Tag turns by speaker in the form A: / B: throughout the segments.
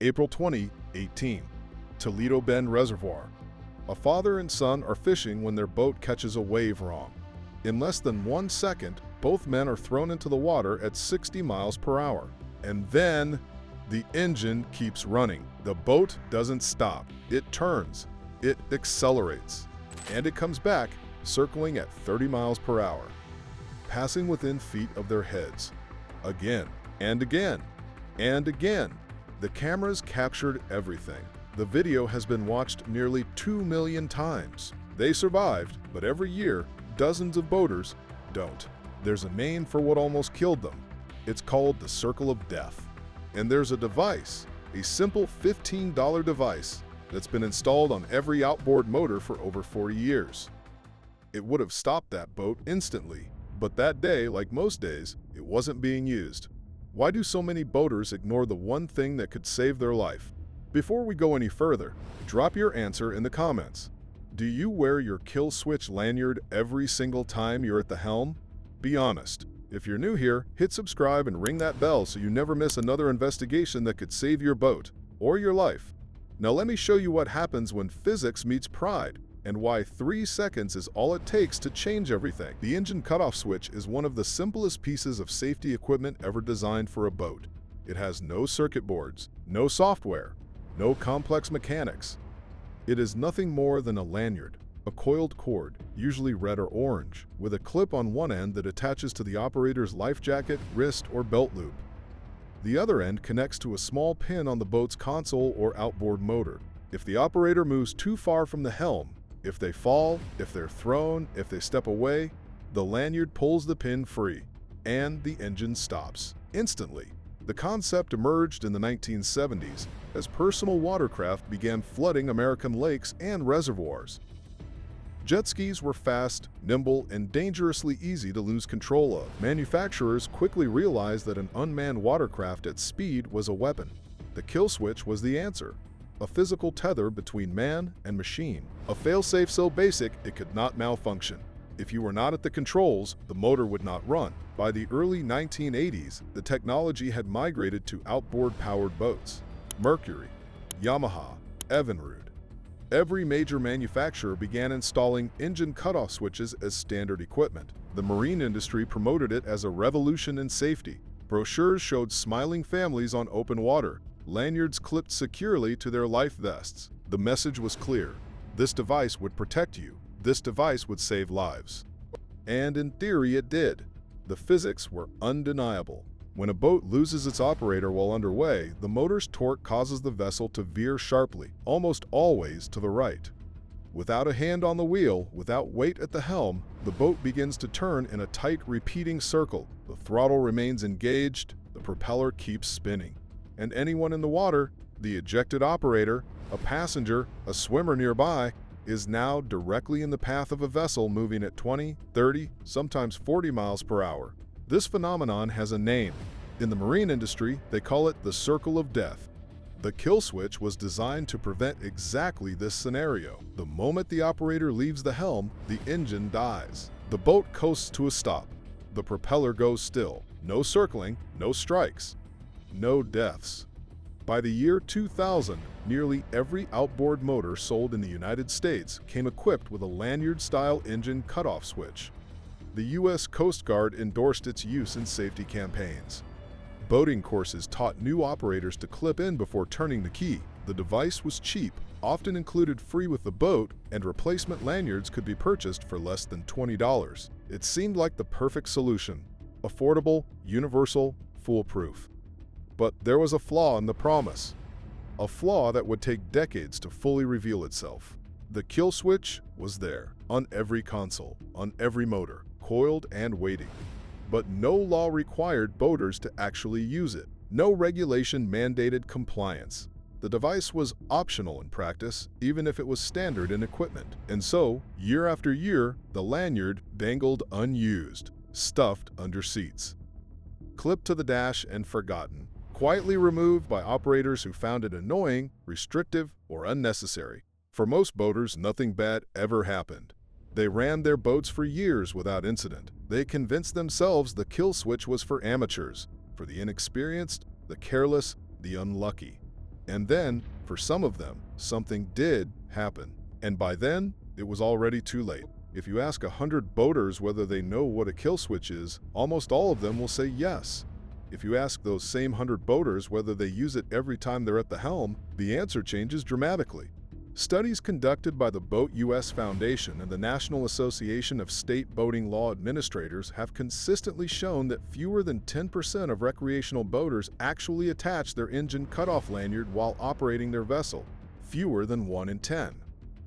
A: April 2018, Toledo Bend Reservoir. A father and son are fishing when their boat catches a wave wrong. In less than 1 second, both men are thrown into the water at 60 miles per hour. And then the engine keeps running. The boat doesn't stop. It turns. It accelerates. And it comes back, circling at 30 miles per hour, passing within feet of their heads. Again, and again, and again. The cameras captured everything. The video has been watched nearly 2 million times. They survived, but every year, dozens of boaters don't. There's a name for what almost killed them. It's called the Circle of Death. And there's a device, a simple $15 device, that's been installed on every outboard motor for over 40 years. It would have stopped that boat instantly, but that day, like most days, it wasn't being used. Why do so many boaters ignore the one thing that could save their life? Before we go any further, drop your answer in the comments. Do you wear your kill switch lanyard every single time you're at the helm? Be honest. If you're new here, hit subscribe and ring that bell so you never miss another investigation that could save your boat or your life. Now let me show you what happens when physics meets pride, and why 3 seconds is all it takes to change everything. The engine cutoff switch is one of the simplest pieces of safety equipment ever designed for a boat. It has no circuit boards, no software, no complex mechanics. It is nothing more than a lanyard, a coiled cord, usually red or orange, with a clip on one end that attaches to the operator's life jacket, wrist, or belt loop. The other end connects to a small pin on the boat's console or outboard motor. If the operator moves too far from the helm, if they fall, if they're thrown, if they step away, the lanyard pulls the pin free, and the engine stops instantly. The concept emerged in the 1970s as personal watercraft began flooding American lakes and reservoirs. Jet skis were fast, nimble, and dangerously easy to lose control of. Manufacturers quickly realized that an unmanned watercraft at speed was a weapon. The kill switch was the answer. A physical tether between man and machine. A failsafe so basic it could not malfunction. If you were not at the controls, the motor would not run. By the early 1980s, the technology had migrated to outboard-powered boats. Mercury, Yamaha, Evinrude. Every major manufacturer began installing engine cutoff switches as standard equipment. The marine industry promoted it as a revolution in safety. Brochures showed smiling families on open water, lanyards clipped securely to their life vests. The message was clear. This device would protect you. This device would save lives. And in theory, it did. The physics were undeniable. When a boat loses its operator while underway, the motor's torque causes the vessel to veer sharply, almost always to the right. Without a hand on the wheel, without weight at the helm, the boat begins to turn in a tight, repeating circle. The throttle remains engaged, the propeller keeps spinning. And anyone in the water, the ejected operator, a passenger, a swimmer nearby, is now directly in the path of a vessel moving at 20, 30, sometimes 40 miles per hour. This phenomenon has a name. In the marine industry, they call it the Circle of Death. The kill switch was designed to prevent exactly this scenario. The moment the operator leaves the helm, the engine dies. The boat coasts to a stop. The propeller goes still. No circling, no strikes, no deaths. By the year 2000, nearly every outboard motor sold in the United States came equipped with a lanyard-style engine cutoff switch. The U.S. Coast Guard endorsed its use in safety campaigns. Boating courses taught new operators to clip in before turning the key. The device was cheap, often included free with the boat, and replacement lanyards could be purchased for less than $20. It seemed like the perfect solution. Affordable, universal, foolproof. But there was a flaw in the promise. A flaw that would take decades to fully reveal itself. The kill switch was there, on every console, on every motor, coiled and waiting. But no law required boaters to actually use it. No regulation mandated compliance. The device was optional in practice, even if it was standard in equipment. And so, year after year, the lanyard dangled unused, stuffed under seats, clipped to the dash and forgotten. Quietly removed by operators who found it annoying, restrictive, or unnecessary. For most boaters, nothing bad ever happened. They ran their boats for years without incident. They convinced themselves the kill switch was for amateurs, for the inexperienced, the careless, the unlucky. And then, for some of them, something did happen. And by then, it was already too late. If you ask 100 boaters whether they know what a kill switch is, almost all of them will say yes. If you ask those same 100 boaters whether they use it every time they're at the helm, the answer changes dramatically. Studies conducted by the Boat US Foundation and the National Association of State Boating Law Administrators have consistently shown that fewer than 10% of recreational boaters actually attach their engine cutoff lanyard while operating their vessel. Fewer than 1 in 10.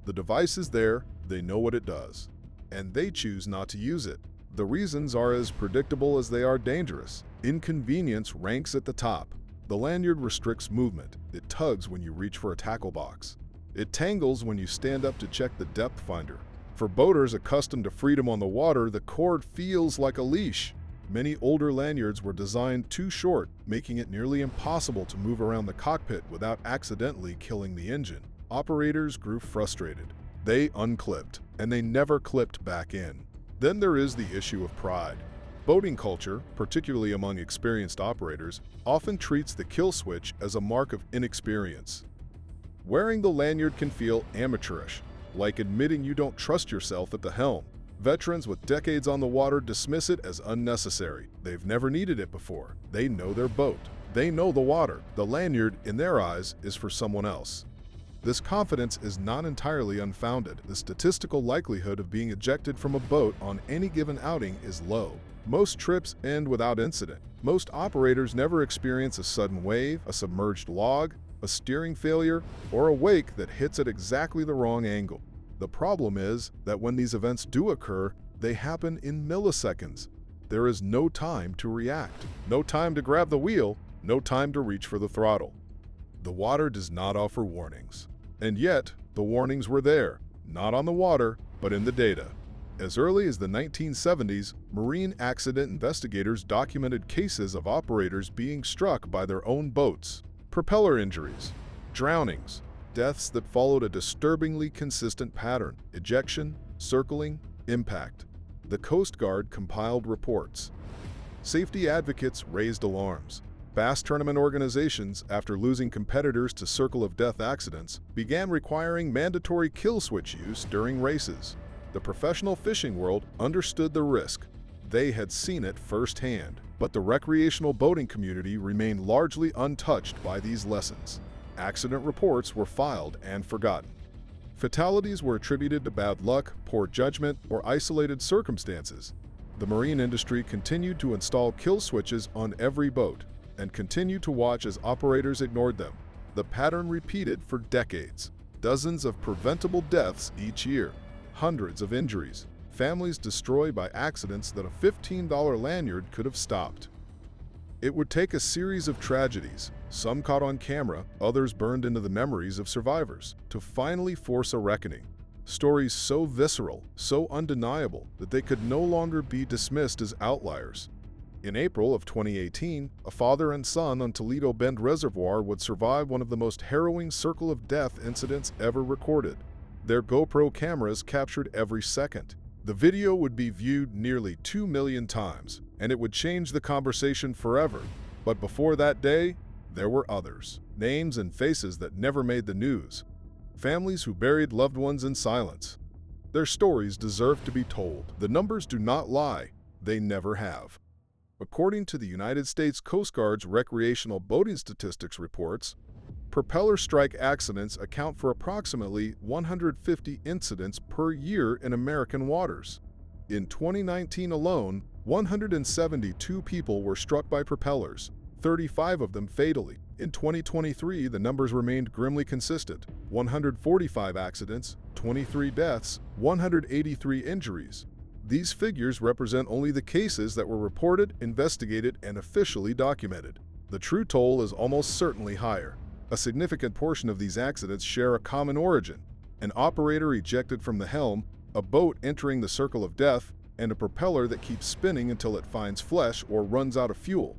A: The device is there, they know what it does, and they choose not to use it. The reasons are as predictable as they are dangerous. Inconvenience ranks at the top. The lanyard restricts movement. It tugs when you reach for a tackle box. It tangles when you stand up to check the depth finder. For boaters accustomed to freedom on the water, the cord feels like a leash. Many older lanyards were designed too short, making it nearly impossible to move around the cockpit without accidentally killing the engine. Operators grew frustrated. They unclipped, and they never clipped back in. Then there is the issue of pride. Boating culture, particularly among experienced operators, often treats the kill switch as a mark of inexperience. Wearing the lanyard can feel amateurish, like admitting you don't trust yourself at the helm. Veterans with decades on the water dismiss it as unnecessary. They've never needed it before. They know their boat. They know the water. The lanyard, in their eyes, is for someone else. This confidence is not entirely unfounded. The statistical likelihood of being ejected from a boat on any given outing is low. Most trips end without incident. Most operators never experience a sudden wave, a submerged log, a steering failure, or a wake that hits at exactly the wrong angle. The problem is that when these events do occur, they happen in milliseconds. There is no time to react, no time to grab the wheel, no time to reach for the throttle. The water does not offer warnings. And yet, the warnings were there, not on the water, but in the data. As early as the 1970s, marine accident investigators documented cases of operators being struck by their own boats. Propeller injuries, drownings, deaths that followed a disturbingly consistent pattern: ejection, circling, impact. The Coast Guard compiled reports. Safety advocates raised alarms. Bass tournament organizations, after losing competitors to circle of death accidents, began requiring mandatory kill switch use during races. The professional fishing world understood the risk. They had seen it firsthand. But the recreational boating community remained largely untouched by these lessons. Accident reports were filed and forgotten. Fatalities were attributed to bad luck, poor judgment, or isolated circumstances. The marine industry continued to install kill switches on every boat and continued to watch as operators ignored them. The pattern repeated for decades. Dozens of preventable deaths each year, hundreds of injuries, families destroyed by accidents that a $15 lanyard could have stopped. It would take a series of tragedies, some caught on camera, others burned into the memories of survivors, to finally force a reckoning. Stories so visceral, so undeniable, that they could no longer be dismissed as outliers. In April of 2018, a father and son on Toledo Bend Reservoir would survive one of the most harrowing circle of death incidents ever recorded. Their GoPro cameras captured every second. The video would be viewed nearly 2 million times, and it would change the conversation forever. But before that day, there were others. Names and faces that never made the news. Families who buried loved ones in silence. Their stories deserve to be told. The numbers do not lie. They never have. According to the United States Coast Guard's Recreational Boating Statistics reports, propeller strike accidents account for approximately 150 incidents per year in American waters. In 2019 alone, 172 people were struck by propellers, 35 of them fatally. In 2023, the numbers remained grimly consistent: 145 accidents, 23 deaths, 183 injuries. These figures represent only the cases that were reported, investigated, and officially documented. The true toll is almost certainly higher. A significant portion of these accidents share a common origin: an operator ejected from the helm, a boat entering the circle of death, and a propeller that keeps spinning until it finds flesh or runs out of fuel.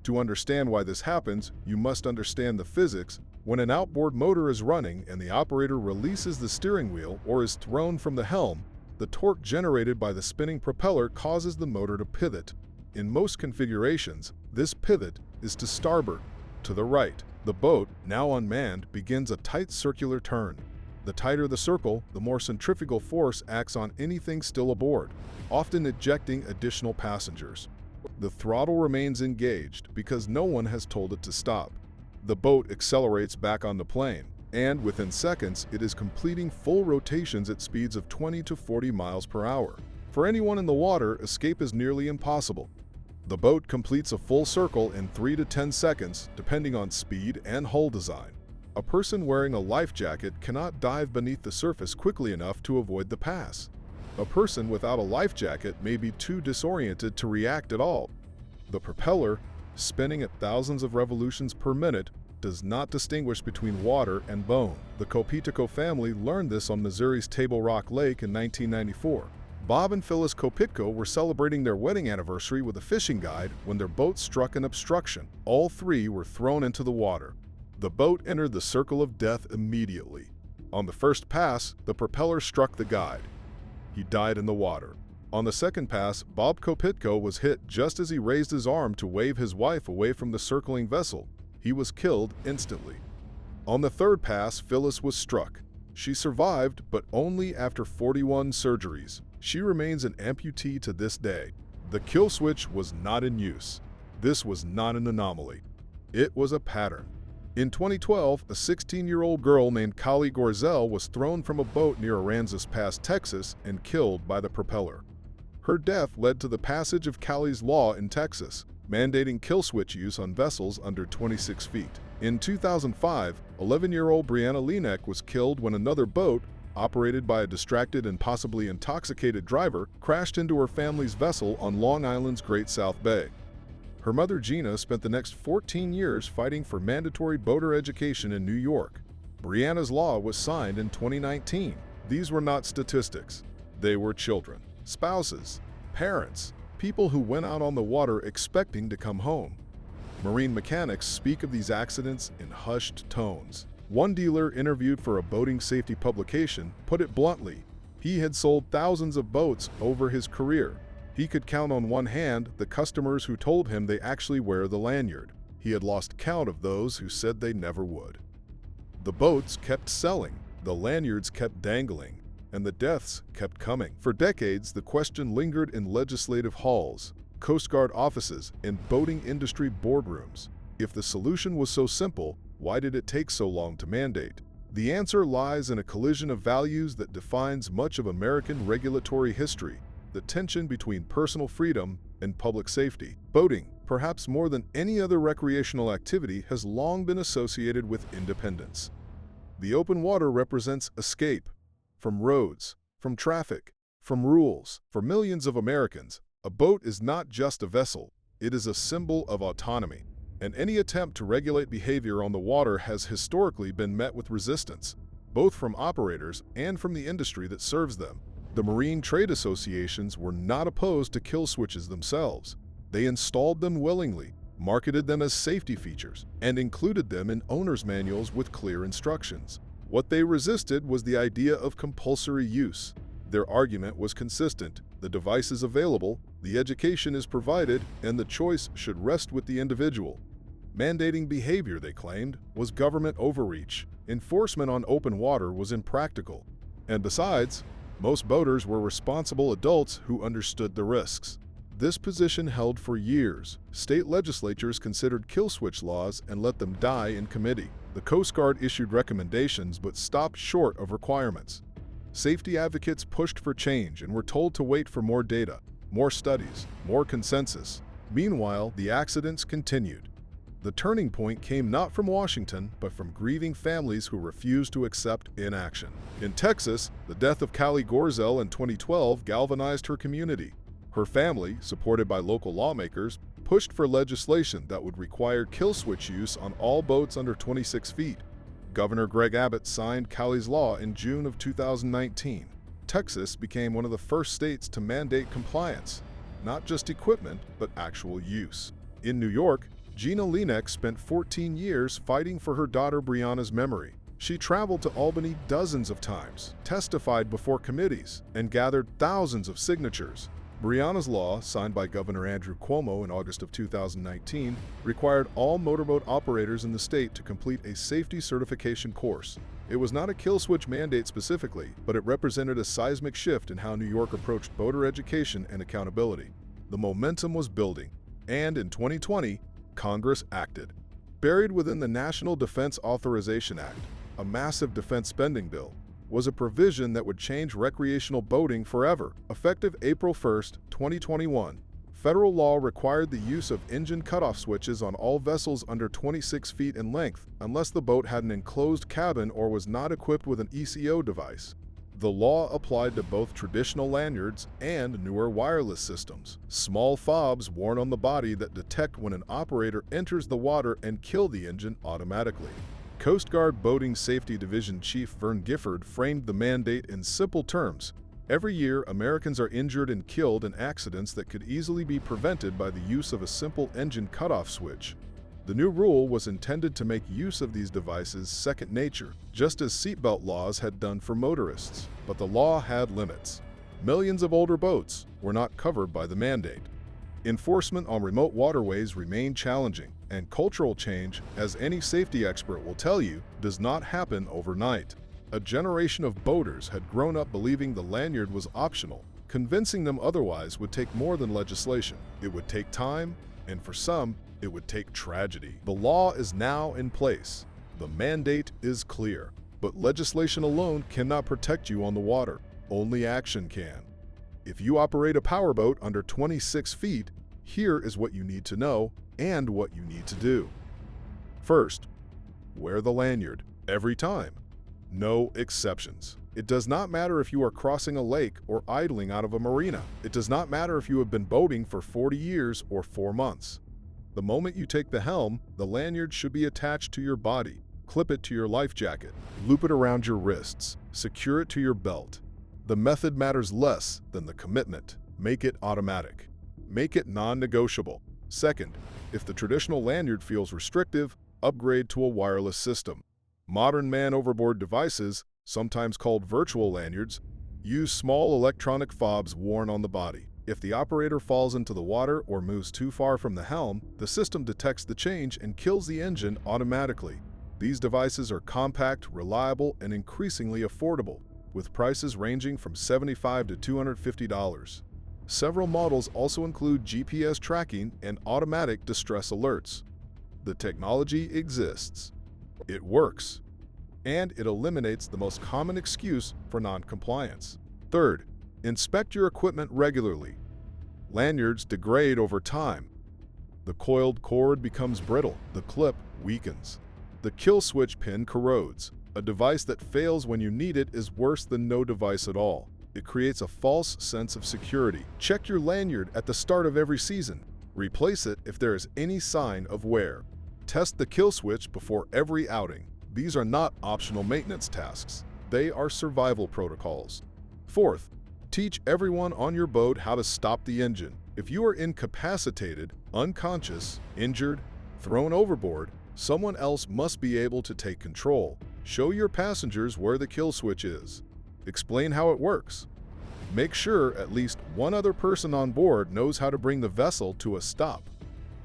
A: To understand why this happens, you must understand the physics. When an outboard motor is running and the operator releases the steering wheel or is thrown from the helm, the torque generated by the spinning propeller causes the motor to pivot. In most configurations, this pivot is to starboard, to the right. The boat, now unmanned, begins a tight circular turn. The tighter the circle, the more centrifugal force acts on anything still aboard, often ejecting additional passengers. The throttle remains engaged because no one has told it to stop. The boat accelerates back on the plane, and within seconds, it is completing full rotations at speeds of 20 to 40 miles per hour. For anyone in the water, escape is nearly impossible. The boat completes a full circle in 3 to 10 seconds, depending on speed and hull design. A person wearing a life jacket cannot dive beneath the surface quickly enough to avoid the pass. A person without a life jacket may be too disoriented to react at all. The propeller, spinning at thousands of revolutions per minute, does not distinguish between water and bone. The Kopitico family learned this on Missouri's Table Rock Lake in 1994. Bob and Phyllis Kopitko were celebrating their wedding anniversary with a fishing guide when their boat struck an obstruction. All three were thrown into the water. The boat entered the circle of death immediately. On the first pass, the propeller struck the guide. He died in the water. On the second pass, Bob Kopitko was hit just as he raised his arm to wave his wife away from the circling vessel. He was killed instantly. On the third pass, Phyllis was struck. She survived, but only after 41 surgeries. She remains an amputee to this day. The kill switch was not in use. This was not an anomaly. It was a pattern. In 2012, a 16-year-old girl named Callie Gorzel was thrown from a boat near Aransas Pass, Texas, and killed by the propeller. Her death led to the passage of Callie's Law in Texas, mandating kill switch use on vessels under 26 feet. In 2005, 11-year-old Brianna Lenek was killed when another boat, operated by a distracted and possibly intoxicated driver, crashed into her family's vessel on Long Island's Great South Bay. Her mother, Gina, spent the next 14 years fighting for mandatory boater education in New York. Brianna's law was signed in 2019. These were not statistics. They were children, spouses, parents, people who went out on the water expecting to come home. Marine mechanics speak of these accidents in hushed tones. One dealer interviewed for a boating safety publication put it bluntly: he had sold thousands of boats over his career. He could count on one hand the customers who told him they actually wear the lanyard. He had lost count of those who said they never would. The boats kept selling, the lanyards kept dangling, and the deaths kept coming. For decades, the question lingered in legislative halls, Coast Guard offices, and boating industry boardrooms. If the solution was so simple, why did it take so long to mandate? The answer lies in a collision of values that defines much of American regulatory history: the tension between personal freedom and public safety. Boating, perhaps more than any other recreational activity, has long been associated with independence. The open water represents escape from roads, from traffic, from rules. For millions of Americans, a boat is not just a vessel, it is a symbol of autonomy. And any attempt to regulate behavior on the water has historically been met with resistance, both from operators and from the industry that serves them. The marine trade associations were not opposed to kill switches themselves. They installed them willingly, marketed them as safety features, and included them in owner's manuals with clear instructions. What they resisted was the idea of compulsory use. Their argument was consistent: the device is available, the education is provided, and the choice should rest with the individual. Mandating behavior, they claimed, was government overreach. Enforcement on open water was impractical. And besides, most boaters were responsible adults who understood the risks. This position held for years. State legislatures considered kill switch laws and let them die in committee. The Coast Guard issued recommendations but stopped short of requirements. Safety advocates pushed for change and were told to wait for more data, more studies, more consensus. Meanwhile, the accidents continued. The turning point came not from Washington, but from grieving families who refused to accept inaction. In Texas, the death of Callie Gorzel in 2012 galvanized her community. Her family, supported by local lawmakers, pushed for legislation that would require kill switch use on all boats under 26 feet. Governor Greg Abbott signed Callie's Law in June of 2019. Texas became one of the first states to mandate compliance, not just equipment, but actual use. In New York, Gina Lenek spent 14 years fighting for her daughter Brianna's memory. She traveled to Albany dozens of times, testified before committees, and gathered thousands of signatures. Brianna's Law, signed by Governor Andrew Cuomo in August of 2019, required all motorboat operators in the state to complete a safety certification course. It was not a kill switch mandate specifically, but it represented a seismic shift in how New York approached boater education and accountability. The momentum was building, and in 2020, Congress acted. Buried within the National Defense Authorization Act, a massive defense spending bill, was a provision that would change recreational boating forever. Effective April 1, 2021, federal law required the use of engine cutoff switches on all vessels under 26 feet in length, unless the boat had an enclosed cabin or was not equipped with an ECO device. The law applied to both traditional lanyards and newer wireless systems, small fobs worn on the body that detect when an operator enters the water and kill the engine automatically. Coast Guard Boating Safety Division Chief Vern Gifford framed the mandate in simple terms. Every year, Americans are injured and killed in accidents that could easily be prevented by the use of a simple engine cutoff switch. The new rule was intended to make use of these devices second nature, just as seatbelt laws had done for motorists. But the law had limits. Millions of older boats were not covered by the mandate. Enforcement on remote waterways remained challenging, and cultural change, as any safety expert will tell you, does not happen overnight. A generation of boaters had grown up believing the lanyard was optional. Convincing them otherwise would take more than legislation. It would take time, and for some, it would take tragedy. The law is now in place. The mandate is clear. But legislation alone cannot protect you on the water. Only action can. If you operate a powerboat under 26 feet, here is what you need to know and what you need to do. First, wear the lanyard every time. No exceptions. It does not matter if you are crossing a lake or idling out of a marina. It does not matter if you have been boating for 40 years or 4 months. The moment you take the helm, the lanyard should be attached to your body. Clip it to your life jacket. Loop it around your wrists. Secure it to your belt. The method matters less than the commitment. Make it automatic. Make it non-negotiable. Second, if the traditional lanyard feels restrictive, upgrade to a wireless system. Modern man-overboard devices, sometimes called virtual lanyards, use small electronic fobs worn on the body. If the operator falls into the water or moves too far from the helm, the system detects the change and kills the engine automatically. These devices are compact, reliable, and increasingly affordable, with prices ranging from $75 to $250. Several models also include GPS tracking and automatic distress alerts. The technology exists. It works. And it eliminates the most common excuse for non-compliance. Third, inspect your equipment regularly. Lanyards degrade over time. The coiled cord becomes brittle. The clip weakens. The kill switch pin corrodes. A device that fails when you need it is worse than no device at all. It creates a false sense of security. Check your lanyard at the start of every season. Replace it if there is any sign of wear. Test the kill switch before every outing. These are not optional maintenance tasks. They are survival protocols. Fourth, teach everyone on your boat how to stop the engine. If you are incapacitated, unconscious, injured, thrown overboard, someone else must be able to take control. Show your passengers where the kill switch is. Explain how it works. Make sure at least one other person on board knows how to bring the vessel to a stop.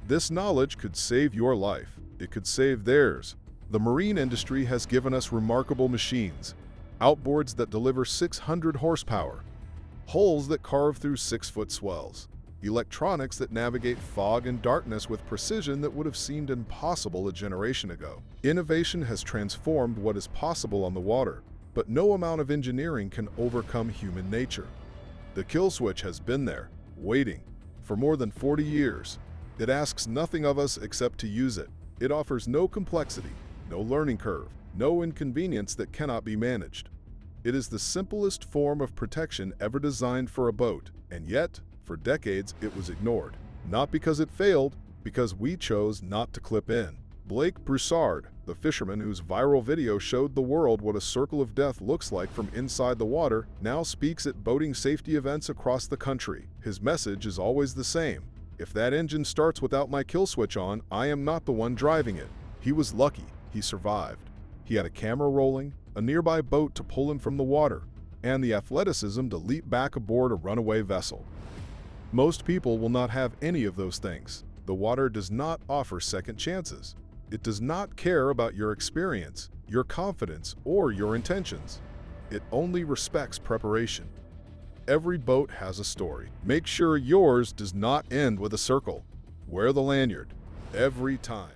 A: This knowledge could save your life. It could save theirs. The marine industry has given us remarkable machines, outboards that deliver 600 horsepower, hulls that carve through 6-foot swells, electronics that navigate fog and darkness with precision that would have seemed impossible a generation ago. Innovation has transformed what is possible on the water, but no amount of engineering can overcome human nature. The kill switch has been there, waiting, for more than 40 years. It asks nothing of us except to use it. It offers no complexity, no learning curve, no inconvenience that cannot be managed. It is the simplest form of protection ever designed for a boat, and yet, for decades, it was ignored. Not because it failed, because we chose not to clip in. Blake Broussard, the fisherman whose viral video showed the world what a circle of death looks like from inside the water, now speaks at boating safety events across the country. His message is always the same. If that engine starts without my kill switch on, I am not the one driving it. He was lucky. He survived. He had a camera rolling, a nearby boat to pull him from the water, and the athleticism to leap back aboard a runaway vessel. Most people will not have any of those things. The water does not offer second chances. It does not care about your experience, your confidence, or your intentions. It only respects preparation. Every boat has a story. Make sure yours does not end with a circle. Wear the lanyard every time.